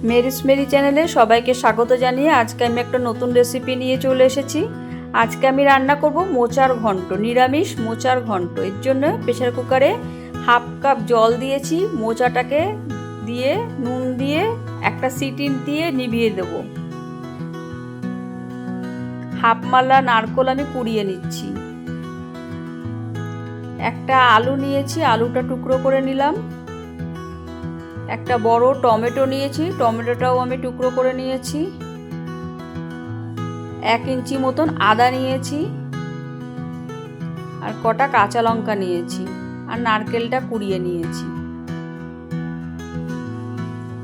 Mary's Mary চ্যানেলে সবাইকে স্বাগত জানিয়ে আজকে আমি একটা নতুন রেসিপি নিয়ে চলে এসেছি। আজকে আমি রান্না করব মোচার ঘন্ট, নিরামিষ মোচার ঘন্ট। এর জন্য প্রেসার কুকারে হাফ কাপ জল দিয়েছি, মোচাটাকে দিয়ে নুন দিয়ে একটা সিটি দিয়ে নিভিয়ে দেব। হাফ মালা নারকোল আমি কুড়িয়ে নিচ্ছি। একটা আলু নিয়েছি, আলুটা টুকরো করে নিলাম। একটা বড় টমেটো নিয়েছি, টমেটোটাও আমি টুকরো করে নিয়েছি। 1 ইঞ্চি মতন আদা নিয়েছি, আর কটা কাঁচা লঙ্কা নিয়েছি, আর নারকেলটা কুড়িয়ে নিয়েছি।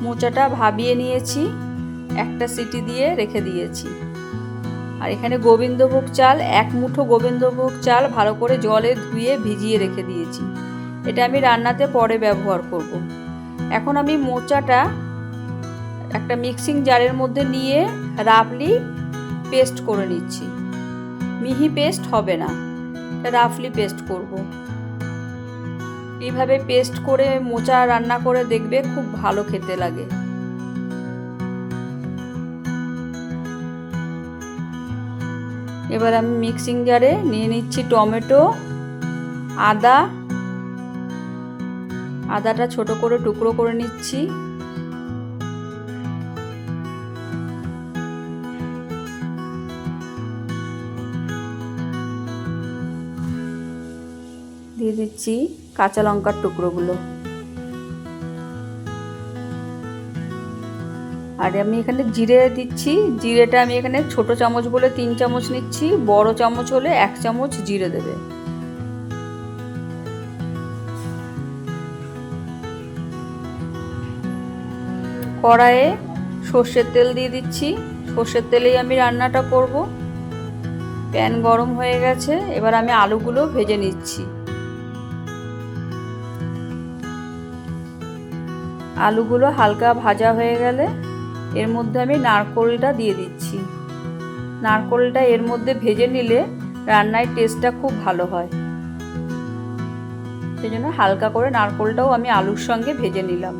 মোচাটা ভাবিয়ে নিয়েছি, একটা সিটি দিয়ে রেখে দিয়েছি। আর এখানে গোবিন্দভোগ চাল, 1 মুঠো গোবিন্দভোগ চাল ভালো করে জলে ধুয়ে ভিজিয়ে রেখে দিয়েছি। এটা আমি রান্নাতে পরে ব্যবহার করব। এখন আমি মোচাটা একটা মিক্সিং জারের মধ্যে নিয়ে রাফলি পেস্ট করে নিচ্ছি। মিহি পেস্ট হবে না, রাফলি পেস্ট করব। এইভাবে পেস্ট করে মোচা রান্না করে দেখবে, খুব ভালো খেতে লাগে। এবার আমি মিক্সিং জারে নিয়ে নিচ্ছি টমেটো, আদাটা ছোট করে টুকরো করে নিচ্ছি। দিয়ে দিচ্ছি কাঁচা লঙ্কার টুকরোগুলো। আর আমি এখানে জিরে দিচ্ছি। জিরেটা আমি এখানে ছোট চামচ বলে 3 চামচ নিচ্ছি, বড় চামচ হলে 1 চামচ জিরে দেবে। কড়াইয়ে সর্ষের তেল দিয়ে দিচ্ছি। সর্ষের তেলেই আমি রান্নাটা করব। প্যান গরম হয়ে গেছে, এবার আমি আলুগুলো ভেজে নিচ্ছি। আলুগুলো হালকা ভাজা হয়ে গেলে এর মধ্যে আমি নারকোলটা দিয়ে দিচ্ছি। নারকোলটা এর মধ্যে ভেজে নিলে রান্নার টেস্টটা খুব ভালো হয়। সেজন্য হালকা করে নারকোলটাও আমি আলুর সঙ্গে ভেজে নিলাম।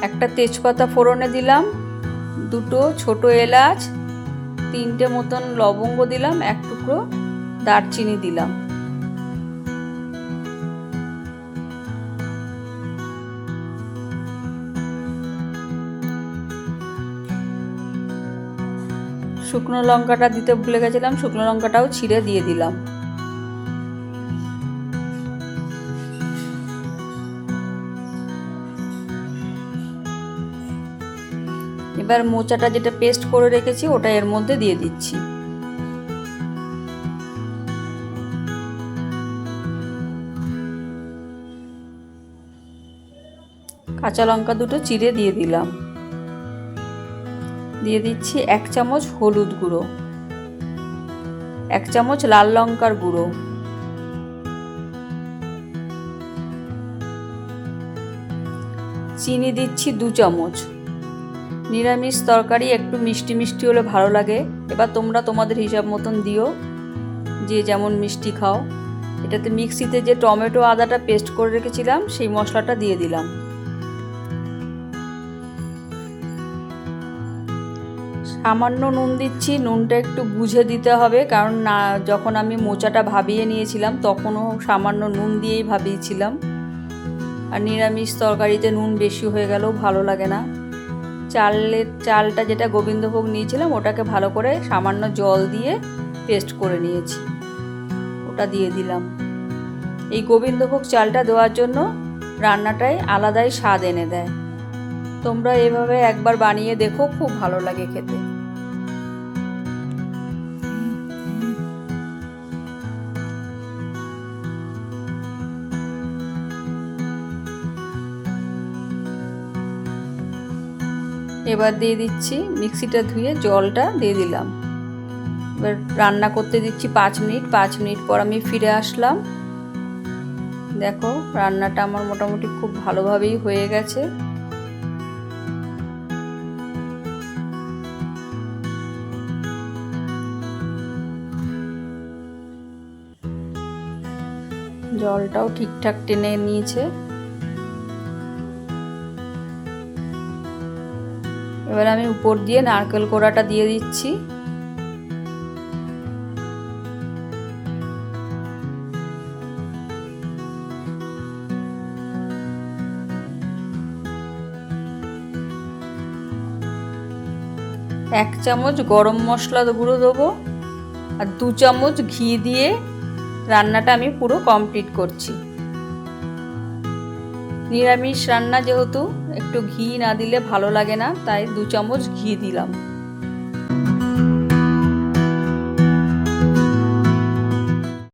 একটা তেজপাতা ফোড়নে দিলাম, 2টো ছোট এলাচ, 3টে মতন লবঙ্গ দিলাম, 1 টুকরো দারচিনি দিলাম। শুকনো লঙ্কাটা দিতে ভুলে গেছিলাম, শুকনো লঙ্কাটাও ছিঁড়ে দিয়ে দিলাম। এবার মোচাটা যেটা পেস্ট করে রেখেছি ওটা এর মধ্যে দিয়ে দিচ্ছি। কাঁচা লঙ্কা 2টো চিড়ে দিয়ে দিলাম। দিয়ে দিচ্ছি 1 চামচ হলুদ গুঁড়ো, 1 চামচ লাল লঙ্কার গুঁড়ো, চিনি দিচ্ছি 2 চামচ। নিরামিষ তরকারি একটু মিষ্টি মিষ্টি হলে ভালো লাগে। এবার তোমরা তোমাদের হিসাব মতন দিও, যে যেমন মিষ্টি খাও। এটাতে মিক্সিতে যে টমেটো আদাটা পেস্ট করে রেখেছিলাম সেই মশলাটা দিয়ে দিলাম। সামান্য নুন দিচ্ছি, নুনটা একটু বুঝে দিতে হবে, কারণ না যখন আমি মোচাটা ভাবিয়ে নিয়েছিলাম তখনও সামান্য নুন দিয়েই ভাবিয়েছিলাম। আর নিরামিষ তরকারিতে নুন বেশি হয়ে গেলেও ভালো লাগে না। চালটা যেটা গোবিন্দভোগ নিয়েছিলাম ওটাকে ভালো করে সামান্য জল দিয়ে পেস্ট করে নিয়েছি, ওটা দিয়ে দিলাম। এই গোবিন্দভোগ চালটা দেওয়ার জন্য রান্নাটায় আলাদাই স্বাদ এনে দেয়। তোমরা এভাবে একবার বানিয়ে দেখো, খুব ভালো লাগে খেতে। এবার দিয়ে দিচ্ছি মিক্সিটা ধুয়ে জলটা দিয়ে দিলাম। এবার রান্না করতে দিচ্ছি 5 মিনিট। 5 মিনিট পর আমি ফিরে আসলাম। দেখো রান্নাটা আমার মোটামুটি খুব ভালোভাবেই হয়ে গেছে। জলটাও ঠিকঠাক টেনে নিয়েছে। এবার আমি উপর দিয়ে নারকেল কোড়াটা দিয়ে দিচ্ছি। এক চামচ গরম মশলা গুঁড়ো দেবো আর 2 চামচ ঘি দিয়ে রান্নাটা আমি পুরো কমপ্লিট করছি। নিরামিষ রান্না যেহেতু একটু ঘি না দিলে ভালো লাগে না, তাই 2 চামচ ঘি দিলাম।